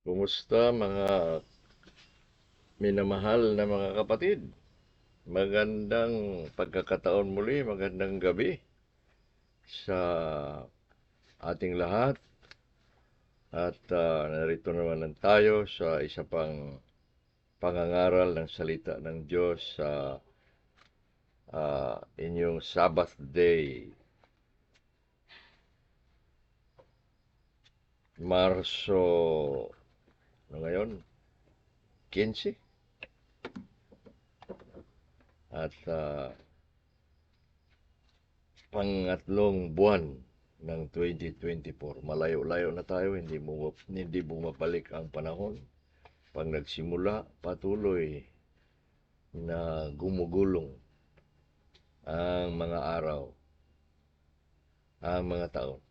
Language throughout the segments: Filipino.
Kumusta mga minamahal na mga kapatid? Magandang pagkakataon muli, magandang gabi sa ating lahat. At narito naman tayo sa isa pang pangangaral ng salita ng Diyos sa inyong Sabbath Day, Marso, ano ngayon? 15? At pangatlong buwan ng 2024. Malayo-layo na tayo, hindi bumabalik ang panahon. Pag nagsimula, patuloy na gumugulong ang mga araw, ang mga taon.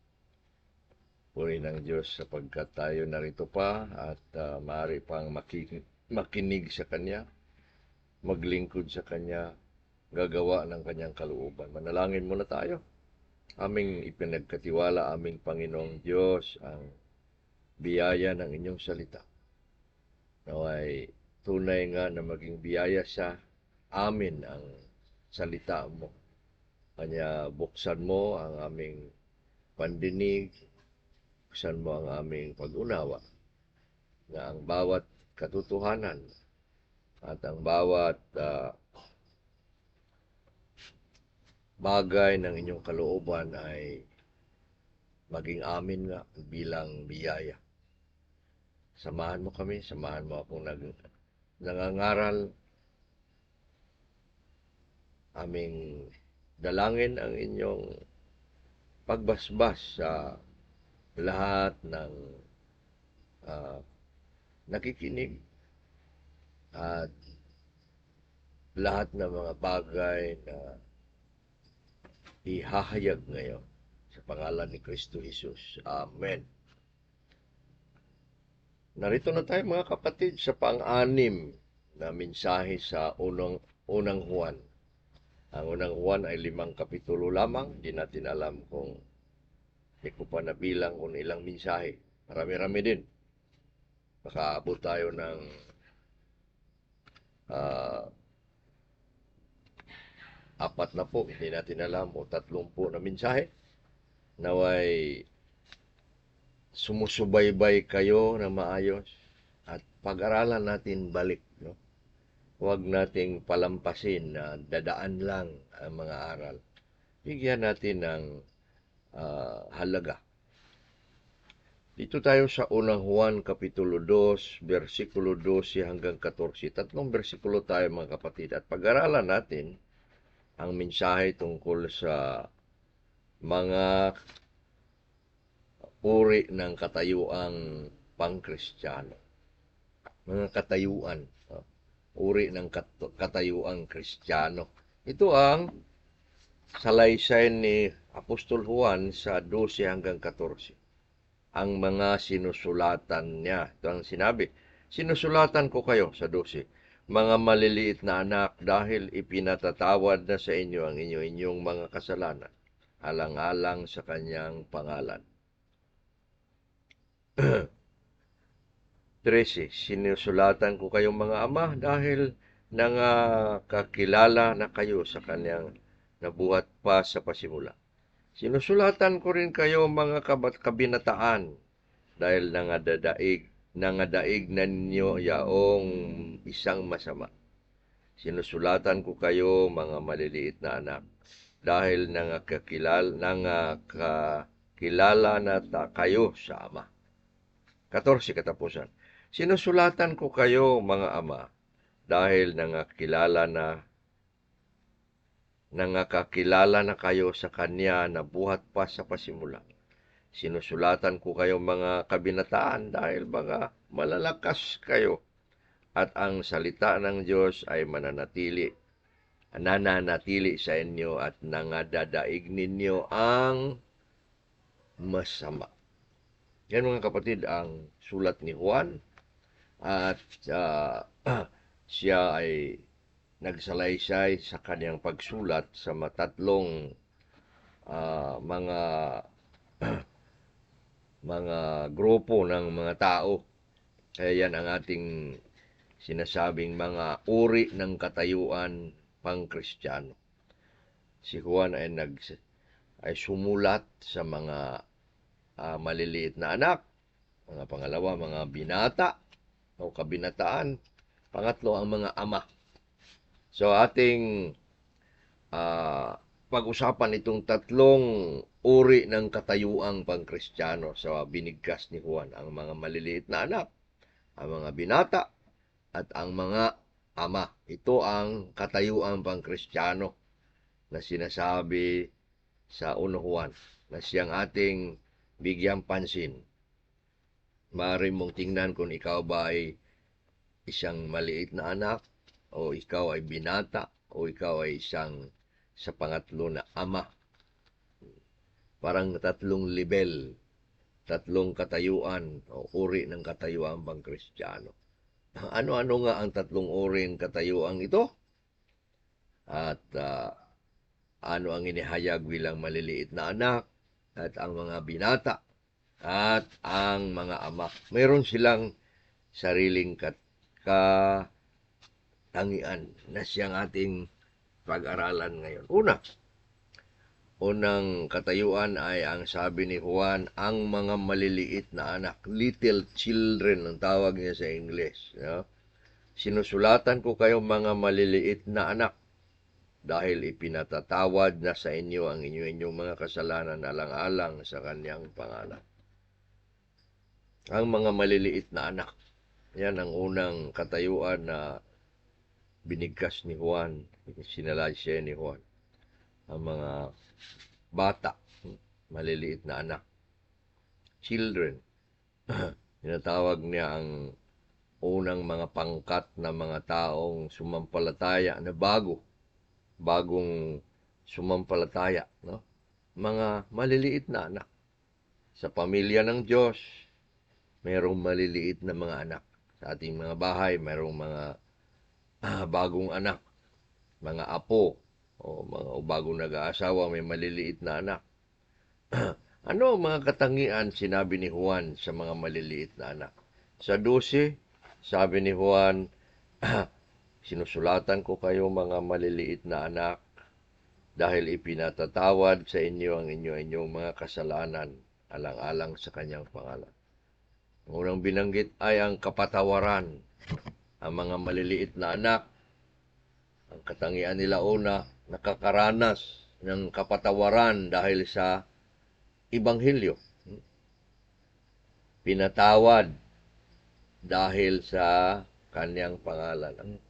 Puri ng Diyos sapagkat tayo narito pa at maaari pang makinig sa Kanya, maglingkod sa Kanya, gagawa ng Kanyang kalooban. Manalangin muna tayo. Aming ipinagkatiwala, aming Panginoong Diyos, ang biyaya ng inyong salita. Naway tunay nga na maging biyaya sa amin ang salita mo. Kanya buksan mo ang aming pandinig, buksan mo ang aming pag-unawa na ang bawat katotohanan at ang bawat bagay ng inyong kalooban ay maging amin nga bilang biyaya. Samahan mo kami, samahan mo akong nangangaral. Aming dalangin ang inyong pagbasbas sa lahat ng nakikinig at lahat ng mga bagay na ihahayag ngayon sa pangalan ni Kristo Jesus. Amen. Narito na tayo mga kapatid sa pang-anim na mensahe sa unang Juan. Ang unang Juan ay 5 kapitulo lamang. Di natin alam kung hindi ko pa nabilang kung ilang mensahe. Marami-rami din. Baka abot tayo ng 40, hindi natin alam, o 30 na mensahe. Naway sumusubaybay kayo na maayos at pag-aralan natin balik. No? Huwag nating palampasin na dadaan lang ang mga aral. Bigyan natin ng halaga. Dito tayo sa unang Juan Kapitulo 2, versikulo 12 hanggang 14. 3 versikulo tayo mga kapatid. At pag-aralan natin ang mensahe tungkol sa mga uri ng katayuang pangkristyano. Mga katayuan. Uri ng katayuang kristyano. Ito ang salaysay ni Apostol Juan sa 12 hanggang 14. Ang mga sinusulatan niya. Ito ang sinabi. Sinusulatan ko kayo sa 12. Mga maliliit na anak, dahil ipinatatawad na sa inyo ang inyong mga kasalanan, alang-alang sa kanyang pangalan. 13. Sinusulatan ko kayong mga ama dahil nangakakilala na kayo sa kanyang nabuhat pa sa pasimula. Sinusulatan ko rin kayo mga kabinataan dahil nangadaig na ninyo yaong isang masama. Sinusulatan ko kayo mga maliliit na anak dahil nangakakilala na kayo sa Ama. 14 katapusan. Sinusulatan ko kayo mga ama dahil nangakakilala na kayo sa Kanya na buhat pa sa pasimula. Sinusulatan ko kayo mga kabinataan dahil mga malalakas kayo at ang salita ng Diyos ay nananatili sa inyo at nangadadaig ninyo ang masama. Yan mga kapatid ang sulat ni Juan at siya ay nagsalaysay sa kanyang pagsulat sa matatlong mga grupo ng mga tao Kaya yan ang ating sinasabing mga uri ng katayuan pang-Kristiyano. Si Juan ay sumulat sa mga maliliit na anak, mga pangalawa, mga binata o kabinataan, pangatlo ang mga ama. So ating pag-usapan itong tatlong uri ng katayuang pang-Kristiyano sa binigkas ni Juan, ang mga maliliit na anak, ang mga binata, at ang mga ama. Ito ang katayuang pang-Kristiyano na sinasabi sa 1 Juan na siyang ating bigyang pansin. Maaari mong tingnan kung ikaw ba ay isang maliit na anak, o ikaw ay binata, o ikaw ay isang sa pangatlo na ama. Parang tatlong level, tatlong katayuan o uri ng katayuan pang-Kristiyano. Ano-ano nga ang tatlong uri ng katayuan ito? At ano ang inihayag bilang maliliit na anak, at ang mga binata, at ang mga ama. Mayroon silang sariling katangian na siyang ating pag-aralan ngayon. Unang katayuan ay ang sabi ni Juan, ang mga maliliit na anak, little children ang tawag niya sa English. No? Sinusulatan ko kayo mga maliliit na anak dahil ipinatatawad na sa inyo ang inyong mga kasalanan alang-alang sa kanyang pangalan. Ang mga maliliit na anak, yan ang unang katayuan na binigkas ni Juan, sinalaysay ni Juan. Ang mga bata, maliliit na anak, children. Tinatawag niya ang unang mga pangkat na mga taong sumampalataya na bagong sumampalataya, no? Mga maliliit na anak. Sa pamilya ng Diyos, mayroong maliliit na mga anak. Sa ating mga bahay, mayroong mga bagong anak, mga apo, o bagong nag-aasawa, may maliliit na anak. Ano ang mga katangian sinabi ni Juan sa mga maliliit na anak? Sa 12, sabi ni Juan, sinusulatan ko kayo mga maliliit na anak dahil ipinatatawad sa inyo ang inyong mga kasalanan alang-alang sa kanyang pangalan. Ang unang binanggit ay ang kapatawaran. Ang mga maliliit na anak, ang katangian nila una, nakakaranas ng kapatawaran dahil sa Ibanghilyo. Pinatawad dahil sa kanyang pangalan.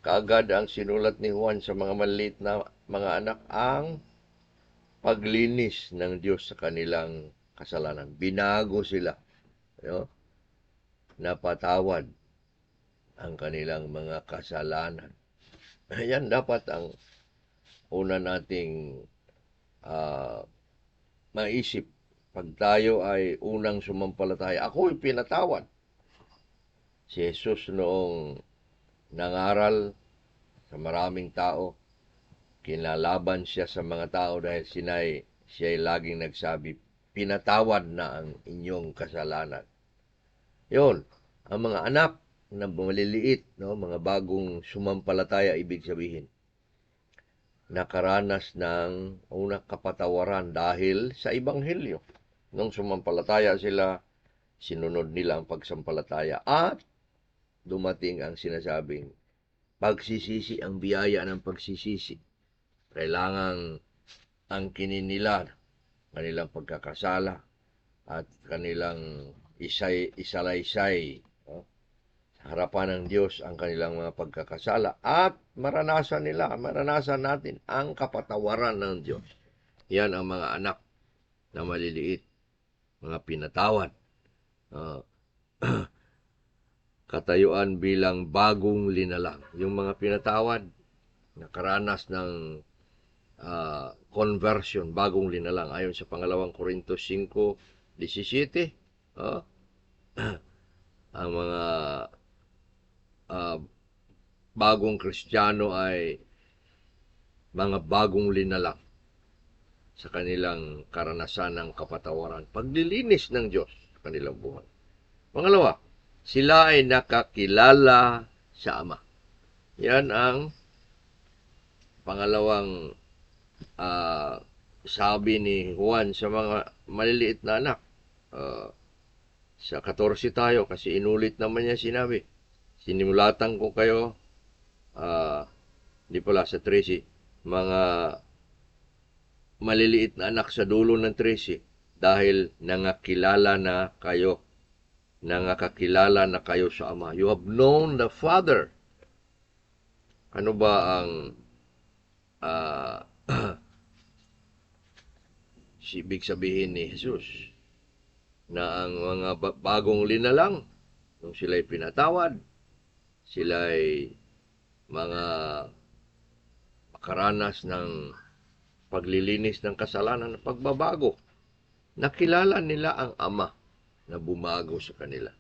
Kaagad ang sinulat ni Juan sa mga maliliit na mga anak ang paglinis ng Diyos sa kanilang kasalanan. Binago sila. No? Napatawad ang kanilang mga kasalanan. Yan dapat ang una nating maisip. Pag tayo ay unang sumampalataya, ako'y pinatawad. Si Jesus noong nangaral sa maraming tao, kinalaban siya sa mga tao dahil siya ay laging nagsabi, pinatawad na ang inyong kasalanan. Yun, ang mga anak na maliliit, no, mga bagong sumampalataya, ibig sabihin, nakaranas ng unang kapatawaran dahil sa Ibanghilyo. Nung sumampalataya sila, sinunod nila ang pagsampalataya at dumating ang sinasabing pagsisisi, ang biyaya ng pagsisisi. Kailangang ang kininila, kanilang pagkakasala at kanilang isalaysay, no? Sa harapan ng Diyos ang kanilang mga pagkakasala at maranasan natin ang kapatawaran ng Diyos. Yan ang mga anak na maliliit, mga pinatawad. Katayuan bilang bagong linalang. Yung mga pinatawad, nakaranas ng conversion, bagong linalang. Ayon sa pangalawang Korintos 5:17, ang mga bagong Kristiyano ay mga bagong linalang sa kanilang karanasan ng kapatawaran, paglilinis ng Diyos sa kanilang buhay. Pangalawa, Sila ay nakakilala sa Ama. Yan ang pangalawang sabi ni Juan sa mga maliliit na anak. Sa 14 tayo kasi inulit naman niya sinabi. Sinimulatan ko kayo, di pala sa 13, mga maliliit na anak sa dulo ng 13 dahil nangakilala na kayo. Nangakakilala na kayo sa Ama. You have known the Father. Ano ba ang ibig sabihin ni Jesus? Na ang mga bagong linalang, nung sila'y pinatawad, sila'y mga makaranas ng paglilinis ng kasalanan at pagbabago, nakilala nila ang Ama na bumago sa kanila.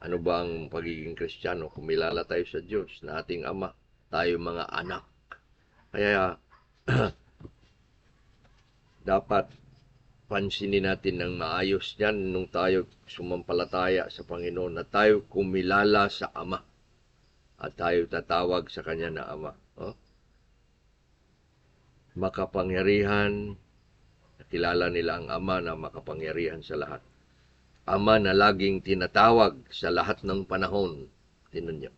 Ano ba ang pagiging Kristiyano? Kumilala tayo sa Diyos na ating Ama, tayo mga anak. Kaya dapat pansinin natin ng maayos yan nung tayo sumampalataya sa Panginoon na tayo kumilala sa Ama at tayo tatawag sa Kanya na Ama. Makapangyarihan, nakilala nila ang Ama na makapangyarihan sa lahat. Ama na laging tinatawag sa lahat ng panahon. Tinan niyo.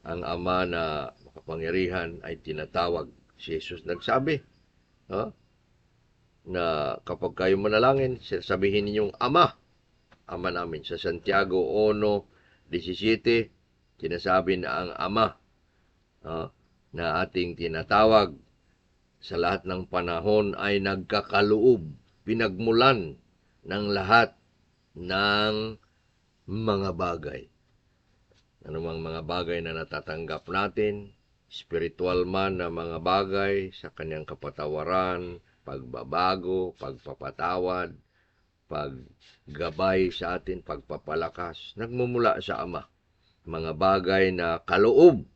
Ang Ama na makapangyarihan ay tinatawag. Si Jesus nagsabi, na kapag kayo manalangin, sabihin ninyong Ama, Ama namin. Sa Santiago 1:17, sinasabi na ang Ama na ating tinatawag sa lahat ng panahon ay nagkakaloob, pinagmulan ng lahat ng mga bagay. Anumang mga bagay na natatanggap natin, spiritual man na mga bagay sa kanyang kapatawaran, pagbabago, pagpapatawad, paggabay sa atin, pagpapalakas, nagmumula sa Ama. Mga bagay na kaloob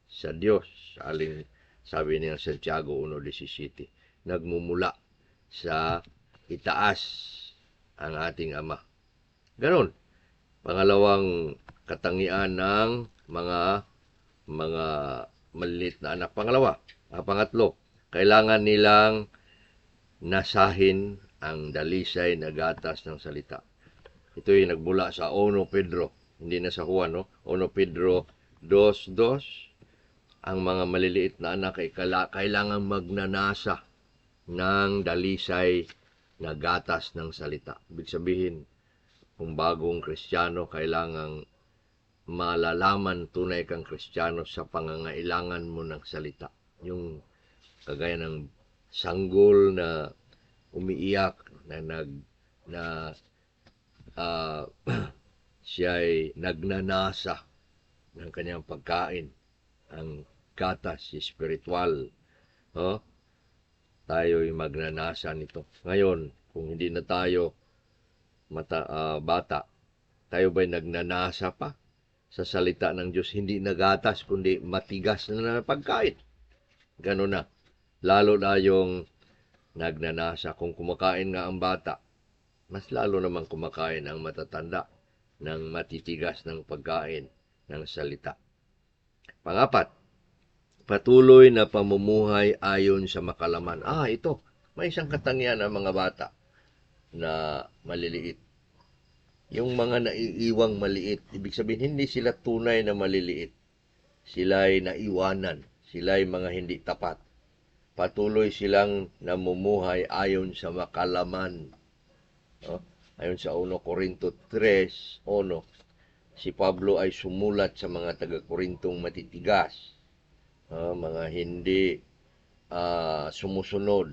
sa Diyos, aling sabi niya Santiago 1:17, nagmumula sa itaas ang ating Ama. Ganon. Pangalawang katangian ng mga maliit na anak. Pangatlo, kailangan nilang nasahin ang dalisay na gatas ng salita. Ito'y nagmula sa 1 Pedro, hindi na sa Juan, 1 Pedro 2:2. Ang mga maliliit na anak ay kailangan magnanasa ng dalisay na gatas ng salita. Ibig sabihin, kung bagong Kristiyano, kailangang malalaman tunay kang Kristiyano sa pangangailangan mo ng salita. Yung kagaya ng sanggol na umiiyak na siya'y nagnanasa ng kanyang pagkain, ang gatas spiritual. Tayo'y magnanasa nito. Ngayon, kung hindi na tayo bata, tayo ba'y nagnanasa pa sa salita ng Diyos? Hindi na gatas, kundi matigas na pagkain. Gano'n na. Lalo na yung nagnanasa. Kung kumakain nga ang bata, mas lalo naman kumakain ang matatanda ng matitigas ng pagkain ng salita. Pangapat, patuloy na pamumuhay ayon sa makalaman. Ito, may isang katangian ng mga bata na maliliit. Yung mga naiiwang maliit, ibig sabihin hindi sila tunay na maliliit. Sila'y naiwanan, sila'y mga hindi tapat. Patuloy silang namumuhay ayon sa makalaman. Ayon sa 1 Corinto 3:1, si Pablo ay sumulat sa mga taga-Korintong matitigas, mga hindi sumusunod,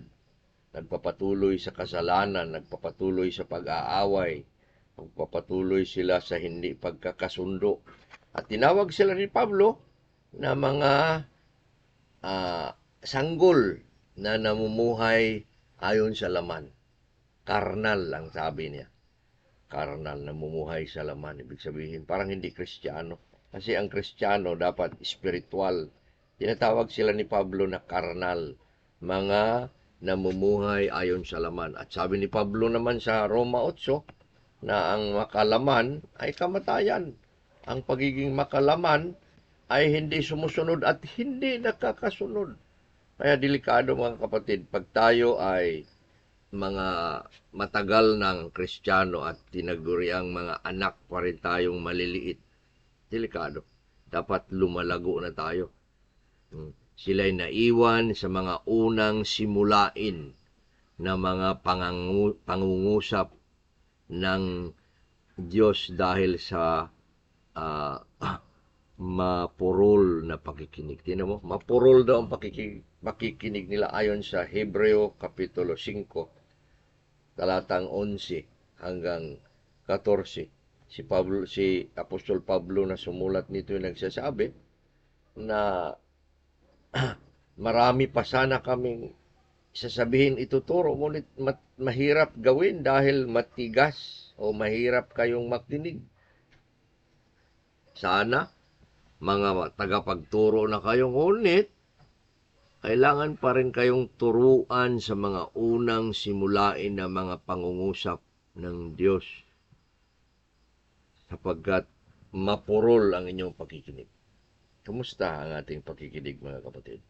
nagpapatuloy sa kasalanan, nagpapatuloy sa pag-aaway, nagpapatuloy sila sa hindi pagkakasundo. At tinawag sila ni Pablo na mga sanggol na namumuhay ayon sa laman. Karnal ang sabi niya. Karnal, namumuhay sa laman. Ibig sabihin, parang hindi Kristiyano. Kasi ang Kristiyano dapat spiritual. Tinatawag sila ni Pablo na karnal. Mga namumuhay ayon sa laman. At sabi ni Pablo naman sa Roma 8, na ang makalaman ay kamatayan. Ang pagiging makalaman ay hindi sumusunod at hindi nakakasunod. Kaya delikado mga kapatid, pag tayo ay mga matagal ng Kristiyano at tinaguriang mga anak pa rin tayong maliliit, delikado. Dapat lumalago na tayo. Sila'y naiwan sa mga unang simulain na mga pangungusap ng Diyos dahil sa uh, mapurol na pakikinig. Tingnan mo, mapurol daw ang pakikinig nila ayon sa Hebreo Kapitulo 5, talatang 11 hanggang 14. Si Apostol Pablo na sumulat nito nagsasabi na marami pa sana kaming sasabihin ituturo, ngunit mahirap gawin dahil matigas o mahirap kayong makinig. Sana mga tagapagturo na kayo, ngunit kailangan pa rin kayong turuan sa mga unang simulain na mga pangungusap ng Diyos sapagkat mapurol ang inyong pakikinig. Kumusta ang ating pakikinig mga kapatid?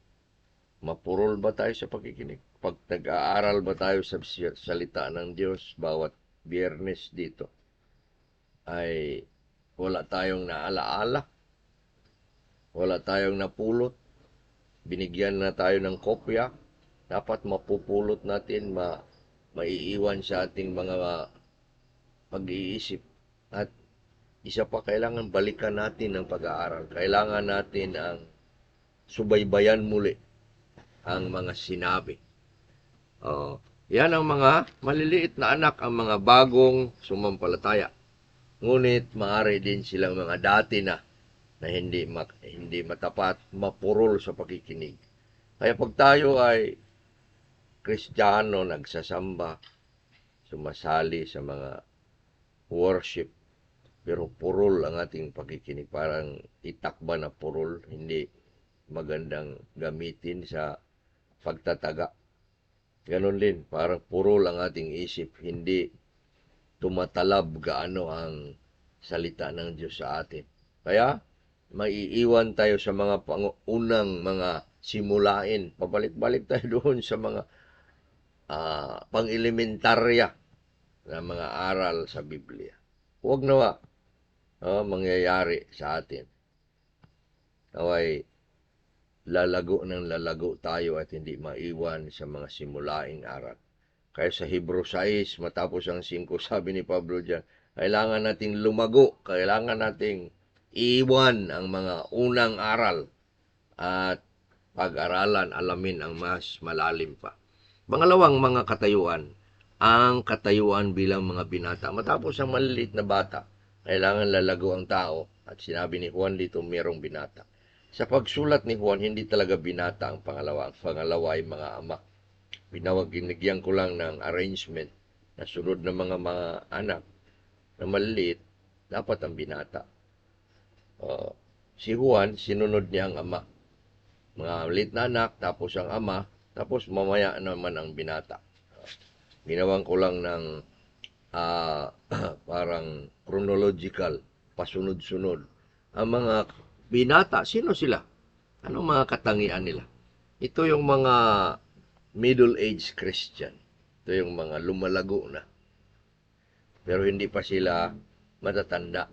Mapurol ba tayo sa pakikinig? Pag nag-aaral ba tayo sa salita ng Diyos bawat Biyernes dito, ay wala tayong naalaala? Wala tayong napulot? Binigyan na tayo ng kopya? Dapat mapupulot natin, maiiwan sa ating mga pag-iisip. At isa pa, kailangan balikan natin ang pag-aaral. Kailangan natin ang subaybayan muli ang mga sinabi. Yan ang mga maliliit na anak, ang mga bagong sumampalataya. Ngunit maaari din silang mga dati na hindi matapat, mapurol sa pakikinig. Kaya pag tayo ay Kristiyano, nagsasamba, sumasali sa mga worship, pero purol ang ating pakikinig, parang itakba na purol, hindi magandang gamitin sa pagtataga. Ganon din, parang purol ang ating isip, hindi tumatalab gaano ang salita ng Diyos sa atin. Kaya, maiiwan tayo sa mga unang mga simulain. Pabalik-balik tayo doon sa mga pang-elementarya na mga aral sa Biblia. Huwag nawa mangyayari sa atin. Naway lalago tayo at hindi maiwan sa mga simulaing aral. Kaya sa Hebrew 6, matapos ang 5, sabi ni Pablo diyan, kailangan nating lumago, kailangan nating iwan ang mga unang aral at pag-aralan, alamin ang mas malalim pa. Pangalawang mga katayuan, ang katayuan bilang mga binata. Matapos ang maliliit na bata, kailangan lalago ang tao. At sinabi ni Juan dito, mayroong binata. Sa pagsulat ni Juan, hindi talaga binata ang pangalawa. Ang pangalawa ay mga ama. Binigyan ko lang ng arrangement na sunod ng mga anak na maliliit, dapat ang binata. Si Juan, sinunod niya ang ama. Mga maliit na anak, tapos ang ama, tapos mamaya naman ang binata. Ginawan ko lang ng parang chronological, pasunod-sunod. Ang mga binata, sino sila? Anong mga katangian nila? Ito yung mga middle-aged Christian. Ito yung mga lumalago na. Pero hindi pa sila matatanda.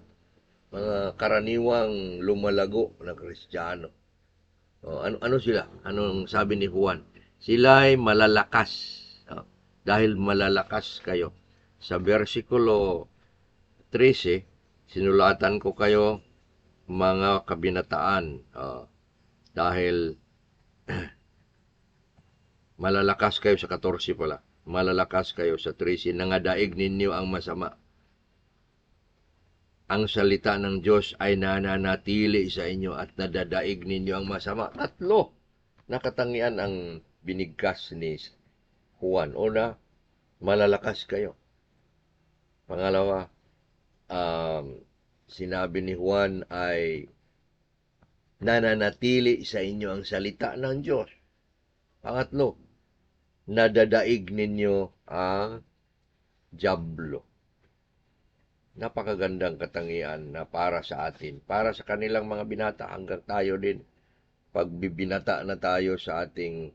Mga karaniwang lumalago na Kristiyano. Ano sila? Anong sabi ni Juan? Sila ay malalakas. Dahil malalakas kayo. Sa versikulo 13, sinulatan ko kayo mga kabinataan. Dahil malalakas kayo sa 14 pala. Malalakas kayo sa 13. Nangadaig ninyo ang masama. Ang salita ng Diyos ay nananatili sa inyo at nadadaig ninyo ang masama. 3 nakatangian ang binigkas ni Juan. Una, malalakas kayo. Pangalawa, sinabi ni Juan ay nananatili sa inyo ang salita ng Diyos. Pangatlo, nadadaig ninyo ang dyablo. napakagandang katangian na para sa atin, para sa kanilang mga binata hanggang tayo din. Pag bibinata na tayo sa ating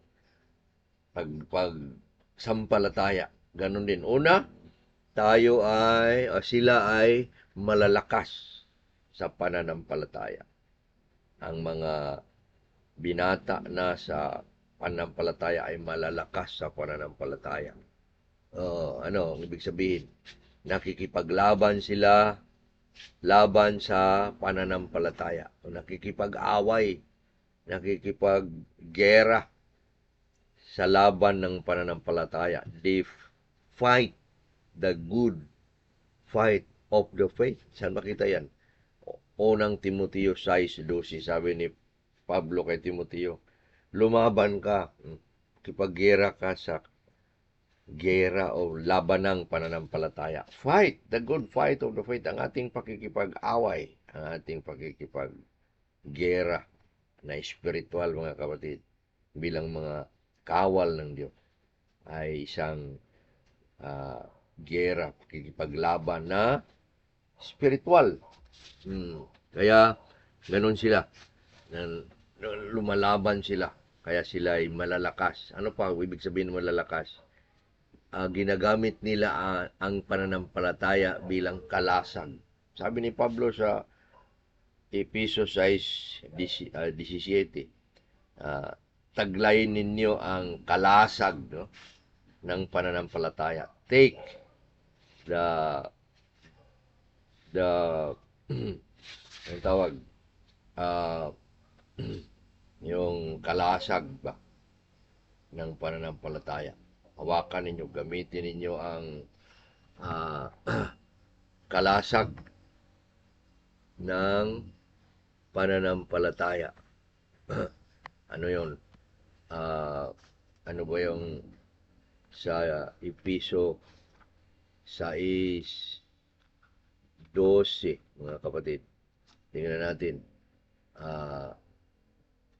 sampalataya, ganun din. Una, sila ay malalakas sa pananampalataya. Ang mga binata na sa pananampalataya ay malalakas sa pananampalataya. Ang ibig sabihin? Nakikipaglaban sila laban sa pananampalataya. O nakikipag-away, nakikipaggera sa laban ng pananampalataya. They fight the good fight of the faith. Saan makita yan? Unang Timoteo 6:12, sabi ni Pablo kay Timoteo, lumaban ka, kipaggera ka sa gera o labanang pananampalataya. Fight, the good fight of the faith, ang ating pakikipag-away, ang ating pakikipag-gera na espiritual, mga kapatid, bilang mga kawal ng Diyos, ay isang gera, pakikipaglaban na spiritual. Kaya, ganun sila. Lumalaban sila. Kaya sila ay malalakas. Ano pa ibig sabihin malalakas? Ginagamit nila ang pananampalataya bilang kalasag. Sabi ni Pablo sa Efesos 6:17, taglayin ninyo ang kalasag, no, ng pananampalataya. Take the ang tawag, yung kalasag ba ng pananampalataya. Hawakan ninyo, gamitin ninyo ang kalasag ng pananampalataya. Ano yun? Ano ba yung sa Efeso 6:12, mga kapatid? Tingnan natin.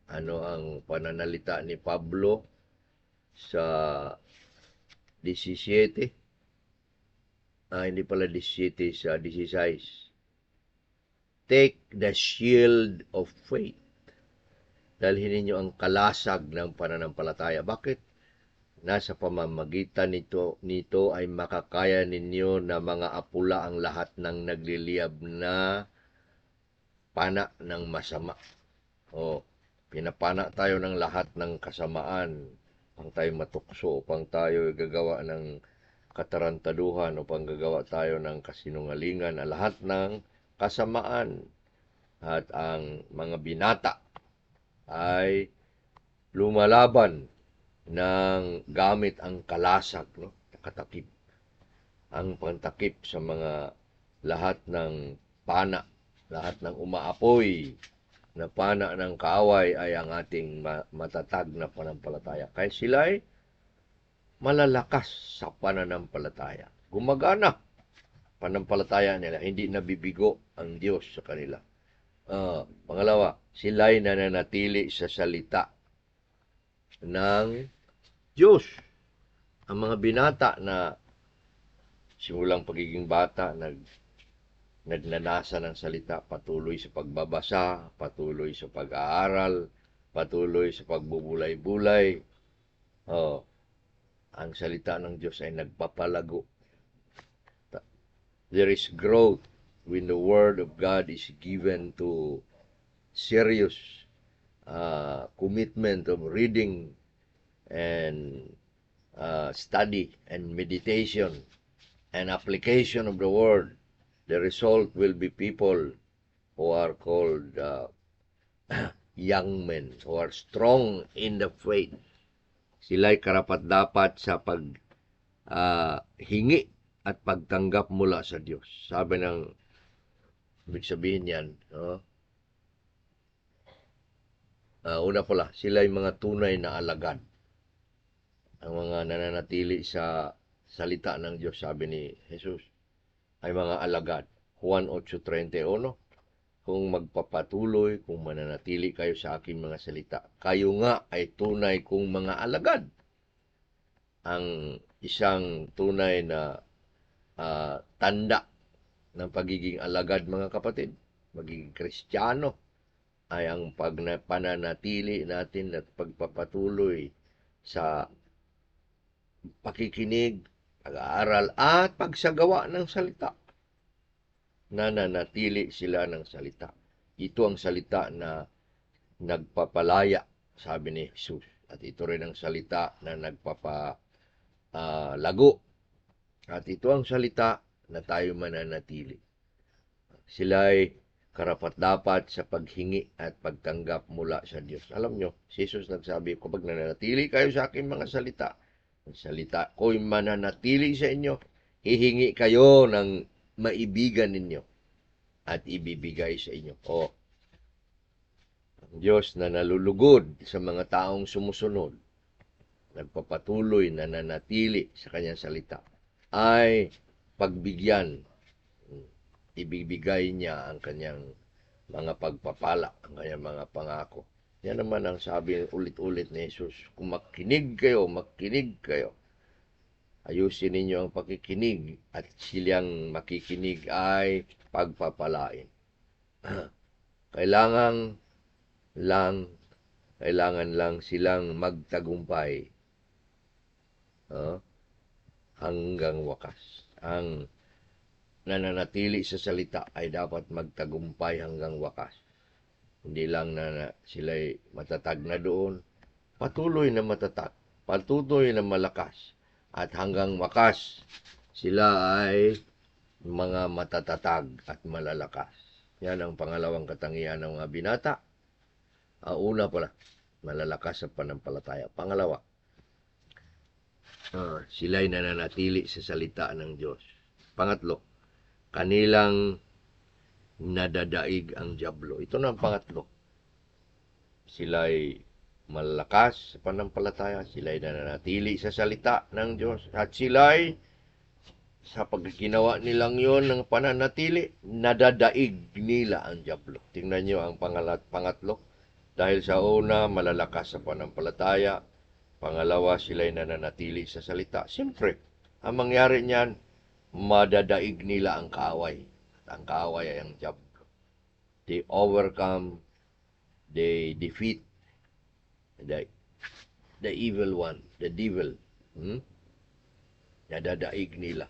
Ano ang pananalita ni Pablo sa 17? Hindi pala 17, sa 16. Take the shield of faith. Dalhin ninyo ang kalasag ng pananampalataya. Bakit? Nasa pamamagitan nito ay makakaya ninyo na mga apula ang lahat ng nagliliyab na pana ng masama. Pinapana tayo ng lahat ng kasamaan upang tayo matukso, upang tayo gagawa ng katarantaduhan, upang gagawa tayo ng kasinungalingan, lahat ng kasamaan. At ang mga binata ay lumalaban ng gamit ang kalasag, no? Katakip. Ang pantakip sa mga lahat ng pana, lahat ng umaapoy na pana ng kaaway ay ang ating matatag na pananampalataya. Kaya sila ay malalakas sa pananampalataya. Gumagana pananampalataya nila, hindi nabibigo ang Diyos sa kanila. Pangalawa, sila ay nananatili sa salita ng Diyos. Ang mga binata na simulang pagiging bata, nagnanasa ng salita, patuloy sa pagbabasa, patuloy sa pag-aaral, patuloy sa pagbubulay-bulay. Ang salita ng Diyos ay nagpapalago. There is growth when the Word of God is given to serious commitment of reading and study and meditation and application of the Word. The result will be people who are called young men, who are strong in the faith. Sila'y karapat-dapat sa paghingi at pagtanggap mula sa Diyos. Sabi ng, ibig sabihin yan, una pala, sila'y mga tunay na alagad. Ang mga nananatili sa salita ng Diyos, sabi ni Jesus, ay mga alagad. Juan 8:31, kung magpapatuloy, kung mananatili kayo sa aking mga salita, kayo nga ay tunay kong mga alagad. Ang isang tunay na tanda ng pagiging alagad, mga kapatid, magiging Kristiyano, ay ang pananatili natin at pagpapatuloy sa pakikinig, pag-aaral, at pagsagawa ng salita. Nananatili sila ng salita. Ito ang salita na nagpapalaya, sabi ni Jesus. At ito rin ang salita na nagpapalago. At ito ang salita na tayo mananatili. Sila ay karapat-dapat sa paghingi at pagtanggap mula sa Diyos. Alam nyo, si Jesus nagsabi, kapag nananatili kayo sa aking mga salita, ang salita ko'y mananatili sa inyo, hihingi kayo ng maibigan ninyo at ibibigay sa inyo. O, ang Diyos na nalulugod sa mga taong sumusunod, nagpapatuloy na nananatili sa kanyang salita, ay pagbigyan, ibibigay niya ang kanyang mga pagpapala, ang kanyang mga pangako. Yan naman ang sabi ulit-ulit ni Jesus, kung makinig kayo, ayusin ninyo ang pakikinig at silang makikinig ay pagpapalain. Kailangan lang silang magtagumpay hanggang wakas. Ang nananatili sa salita ay dapat magtagumpay hanggang wakas. Hindi lang na sila'y matatag na doon, patuloy na matatag, patuloy na malakas, at hanggang wakas sila ay mga matatatag at malalakas. Yan ang pangalawang katangian ng mga binata. Una pala, malalakas sa panampalataya. Pangalawa, sila'y nananatili sa salita ng Diyos. Pangatlo, kanilang nadadaig ang dyablo. Ito na ang pangatlo. Sila'y malalakas sa panampalataya, sila'y nananatili sa salita ng Diyos, at sila'y sa pagkikinawa nilang yon ng pananatili, nadadaig nila ang dyablo. Tingnan nyo ang pangatlo. Dahil sa una, malalakas sa panampalataya. Pangalawa, sila'y nananatili sa salita. Siyempre, ang mangyari niyan, madadaig nila ang kaaway. At ang kaaway ay ang dyablo. They overcome, they defeat the evil one, the devil. Nadadaig nila.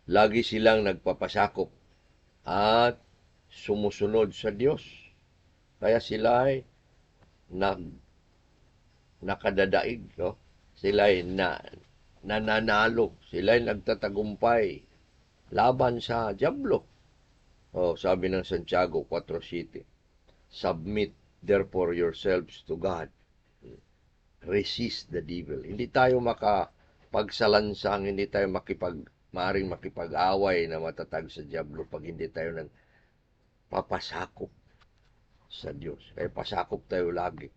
Lagi silang nagpapasakop at sumusunod sa Diyos. Kaya sila ay nakadadaig, no? Sila ay nananalo, sila ay nagtatagumpay laban sa dyablo. Sabi ng Santiago 4:7, submit therefore yourselves to God. Resist the devil. Hindi tayo makapagsalansan, hindi tayo maaring makipag-away na matatag sa dyablo pag hindi tayo nagpapasakop sa Diyos. Kaya pasakop tayo lagi.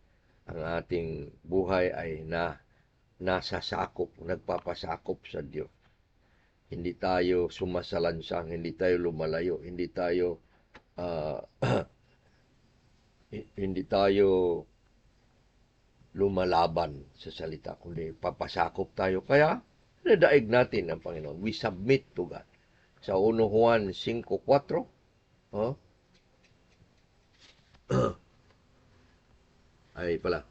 Ang ating buhay ay nasasakop, nagpapasakop sa Diyos. Hindi tayo sumasalansang, hindi tayo lumalayo, hindi tayo lumalaban sa salita, kundi papasakop tayo. Kaya nadaig natin ang Panginoon. We submit to God. Sa 1 Juan 5:4, ay pala,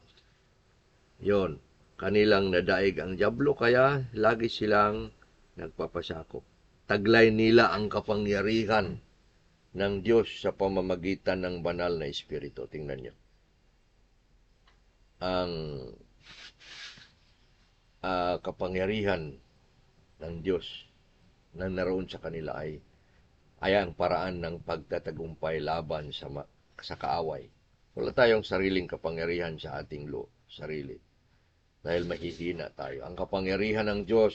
yon, kanilang nadaig ang dyablo, kaya lagi silang nagpapasakop. Taglay nila ang kapangyarihan ng Diyos sa pamamagitan ng banal na Espiritu. Tingnan nyo. Ang kapangyarihan ng Diyos na naroon sa kanila ay ang paraan ng pagtatagumpay laban sa kaaway. Wala tayong sariling kapangyarihan sa ating sarili. Dahil mahihina tayo. Ang kapangyarihan ng Diyos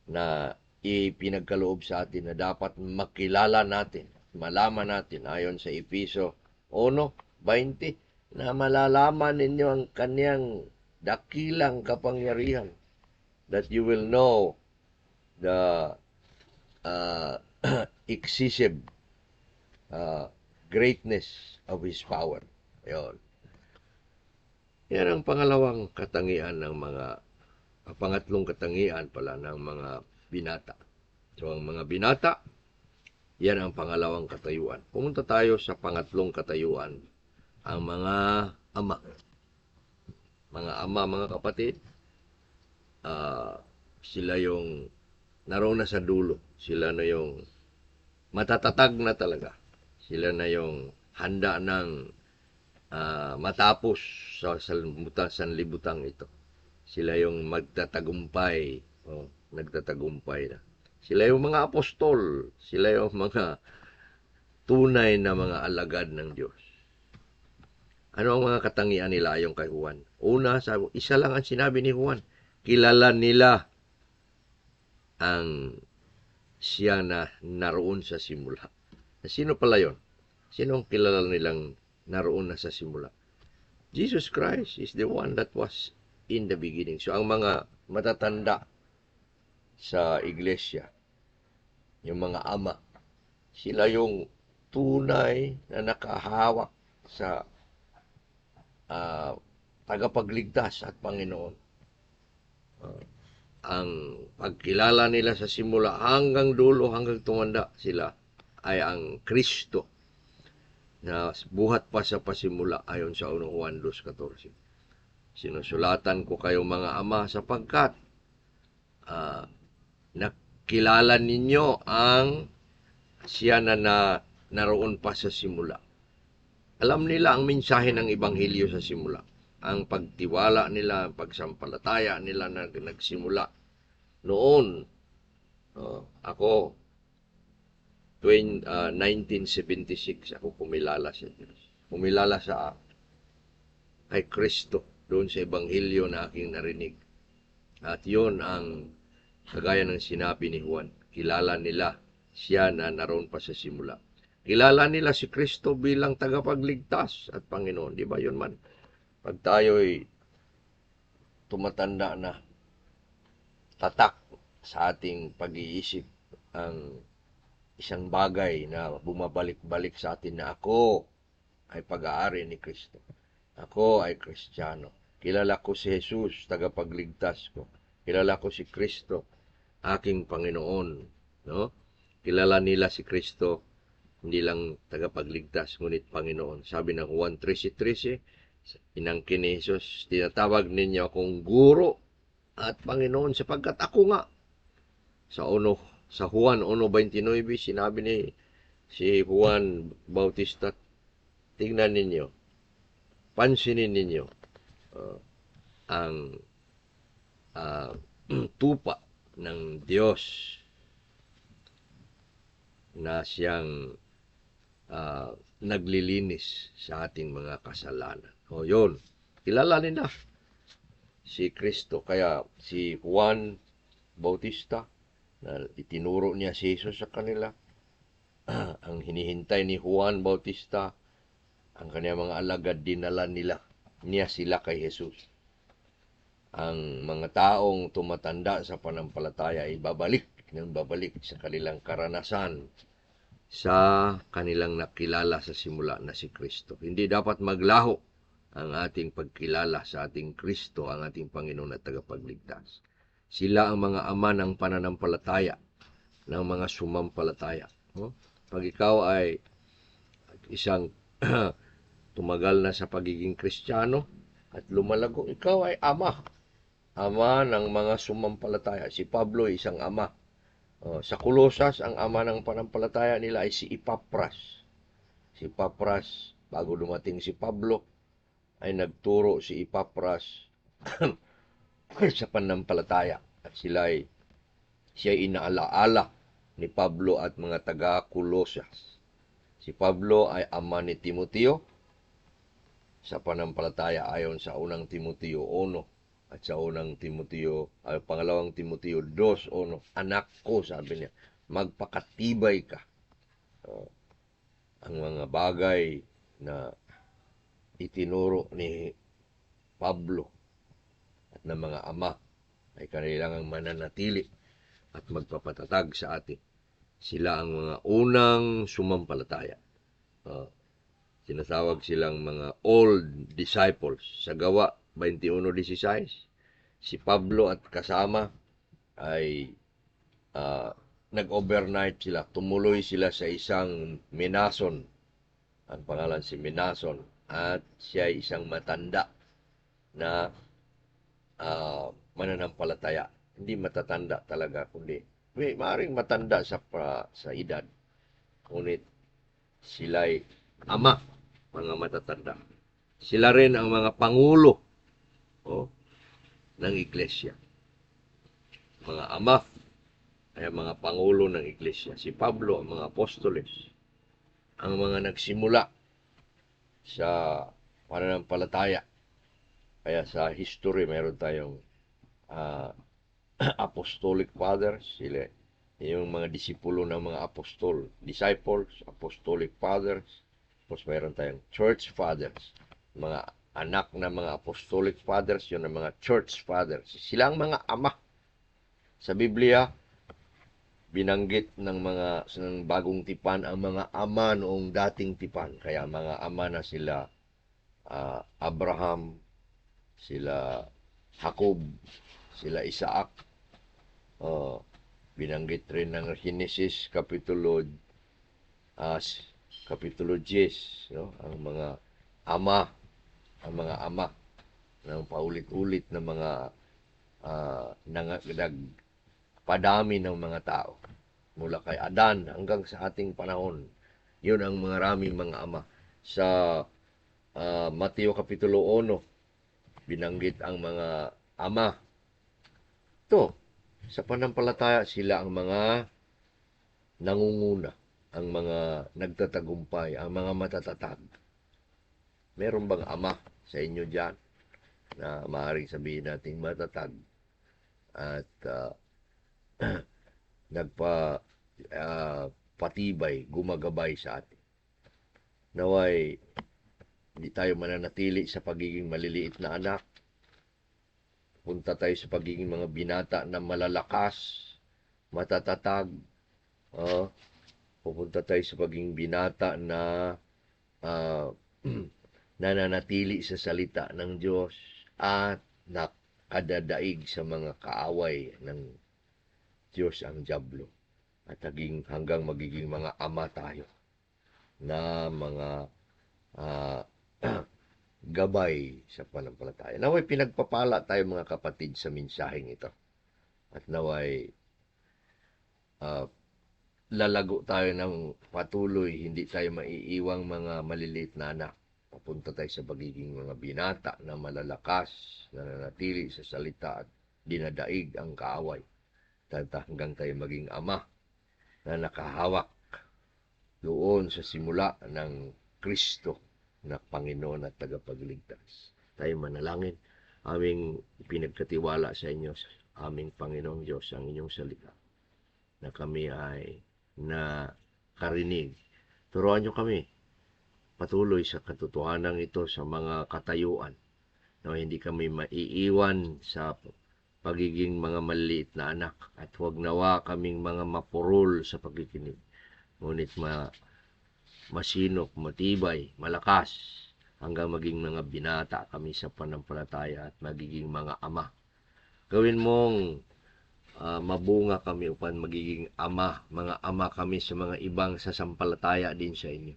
na ipinagkaloob sa atin na dapat makilala natin, malaman natin ayon sa Efeso 1:20, na malalaman ninyo ang kanyang dakilang kapangyarihan, that you will know the excessive greatness of His power. Ayon. Yan ang pangalawang katangian ng pangatlong katangian pala ng mga binata. So, ang mga binata Yan ang pangalawang katayuan. Pumunta tayo sa pangatlong katayuan, ang mga ama. Mga ama, mga kapatid, sila yung naroon na sa dulo. Sila na yung matatatag na talaga. Sila na yung handa ng matapos sa sanlibutan ito. Sila yung magtatagumpay. Nagtatagumpay na. Sila yung mga apostol. Sila yung mga tunay na mga alagad ng Diyos. Ano ang mga katangian nila ayon kay Juan? Una, isa lang ang sinabi ni Juan. Kilala nila ang siya na naroon sa simula. Sino pala yon? Sino ang kilala nilang naroon na sa simula? Jesus Christ is the one that was in the beginning. So, ang mga matatanda sa iglesia, yung mga ama, sila yung tunay na nakahawak sa tagapagligtas at Panginoon. Ang pagkilala nila sa simula hanggang dulo, hanggang tumanda sila, ay ang Kristo na buhat pa sa pasimula ayon sa 1 Juan 2:14. Sinusulatan ko kayong mga ama sapagkat nakilala ninyo ang siya na naroon pa sa simula. Alam nila ang mensahe ng Ebanghelyo sa simula. Ang pagtiwala nila, ang pagsampalataya nila na nagsimula. Noon, ako, 1976, ako pumilala sa Diyos. Pumilala sa kay Kristo doon sa Ebanghelyo na aking narinig. At yun ang kagaya ng sinabi ni Juan. Kilala nila siya na naroon pa sa simula. Kilala nila si Kristo bilang tagapagligtas at Panginoon. Di ba yun man? Pag tayo'y tumatanda na, tatak sa ating pag-iisip ang isang bagay na bumabalik-balik sa atin na ako ay pag-aari ni Kristo. Ako ay Kristiyano. Kilala ko si Jesus, tagapagligtas ko. Kilala ko si Kristo, aking Panginoon. No? Kilala nila si Kristo, hindi lang tagapagligtas, ngunit Panginoon. Sabi ng Juan 13:13, inangkin ni Jesus, tinatawag ninyo akong guro at Panginoon sapagkat ako nga. Sa Juan 1:29, sinabi ni si Juan Bautista, tingnan ninyo, pansinin ninyo ang tupa ng Diyos na siyang naglilinis sa ating mga kasalanan. O yun, kilala nila si Kristo. Kaya si Juan Bautista, na itinuro niya si Jesus sa kanila, ang hinihintay ni Juan Bautista, ang kanyang mga alagad, dinala niya sila kay Jesus. Ang mga taong tumatanda sa panampalataya ay babalik sa kanilang karanasan sa kanilang nakilala sa simula na si Kristo. Hindi dapat maglaho ang ating pagkilala sa ating Kristo, ang ating Panginoon at tagapagligtas. Sila ang mga ama ng pananampalataya, ng mga sumampalataya. Pag ikaw ay isang tumagal na sa pagiging Kristiyano at lumalago, ikaw ay ama ng mga sumampalataya. Si Pablo ay isang ama. Sa Kolosas, ang ama ng panampalataya nila ay si Epapras. Si Epapras, bago dumating si Pablo, ay nagturo si Epapras sa panampalataya. At siya ay inaalaala ni Pablo at mga taga-Kolosas. Si Pablo ay ama ni Timoteo sa panampalataya ayon sa unang Timoteo 1. At sa pangalawang Timoteo 2:1, anak ko, sabi niya, magpakatibay ka. Ang mga bagay na itinuro ni Pablo at ng mga ama ay kailangang mananatili at magpapatatag sa atin. Sila ang mga unang sumampalataya. Sinasawag silang mga old disciples. Sa Gawa 21:16, si Pablo at kasama ay nag-overnight sila. Tumuloy sila sa isang Minason. Ang pangalan si Minason. At siya ay isang matanda na mananampalataya. Hindi matatanda talaga, kundi maaaring matanda sa edad. Ngunit sila'y ama, mga matatanda. Sila rin ang mga pangulo ng iglesia. Mga ama ay mga pangulo ng iglesia. Si Pablo, ang mga apostoles, ang mga nagsimula sa pananampalataya. Kaya sa history, meron tayong apostolic fathers, sila yung mga disipulo ng mga disciples, apostolic fathers. Tapos meron tayong church fathers, mga anak na mga apostolic fathers, yun ang mga church fathers. Sila ang mga ama. Sa Biblia, binanggit ng bagong tipan ang mga ama noong dating tipan. Kaya mga ama na sila Abraham, sila Jacob, sila Isaac. Binanggit rin ng Genesis Kapitulo 10, no? ang mga ama ng paulit-ulit na mga nagpadami ng mga tao mula kay Adan hanggang sa ating panahon. Yun ang maraming mga ama. Sa Mateo Kapitulo 1, binanggit ang mga ama. Ito, sa pananampalataya, sila ang mga nangunguna, ang mga nagtatagumpay, ang mga matatatag. Meron bang ama sa inyo dyan na maaaring sabihin natin matatag at patibay, gumagabay sa atin? Naway, hindi tayo mananatili sa pagiging maliliit na anak. Punta tayo sa pagiging mga binata na malalakas, matatatag. Pupunta tayo sa pagiging binata na nananatili sa salita ng Diyos at nakadadaig sa mga kaaway ng Diyos ang dyablo. At hanggang magiging mga ama tayo na mga gabay sa pananampalataya. Naway pinagpapala tayo mga kapatid sa mensaheng ito. At naway lalago tayo ng patuloy, hindi tayo maiiwang mga maliliit na anak. Papunta tayo sa pagiging mga binata na malalakas, na nanatili sa salita at dinadaig ang kaaway. Hanggang tayo maging ama na nakahawak doon sa simula ng Kristo na Panginoon at tagapagligtas. Tayo manalangin. Aming pinagkatiwala sa inyo, aming Panginoong Diyos, ang inyong salita, na kami ay nakarinig. Turuan nyo kami patuloy sa katotohanan ito sa mga katayuan, na hindi kami maiiwan sa pagiging mga maliit na anak, at huwag nawa kaming mga mapurol sa pagkikinig. Ngunit masinop, matibay, malakas, hanggang maging mga binata kami sa pananampalataya at magiging mga ama. Gawin mong mabunga kami upang magiging mga ama kami sa mga ibang sasampalataya din sa inyo.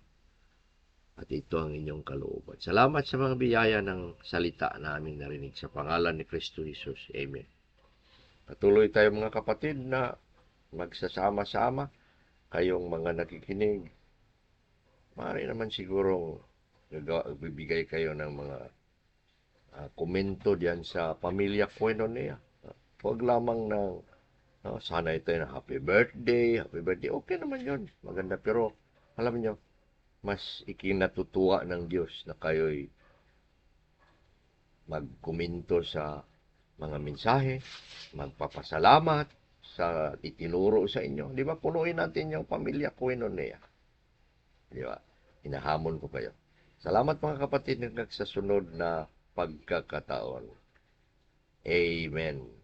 At ito ang inyong kalooban. Salamat sa mga biyaya ng salita na aming narinig. Sa pangalan ni Kristo Jesus. Amen. Patuloy tayo mga kapatid na magsasama-sama. Kayong mga nakikinig, maaari naman sigurong bibigay kayo ng mga komento diyan sa Pamilya Koinonia. Huwag lamang ng sana ito na happy birthday. Okay naman yun. Maganda. Pero alam niyo, mas ikinatutuwa ng Diyos na kayo'y magkomento sa mga mensahe, magpapasalamat sa itinuro sa inyo. Di ba? Punuin natin yung Pamilya Koinonia. Di ba? Hinahamon ko kayo. Salamat mga kapatid hanggang sa sunod na pagkakataon. Amen.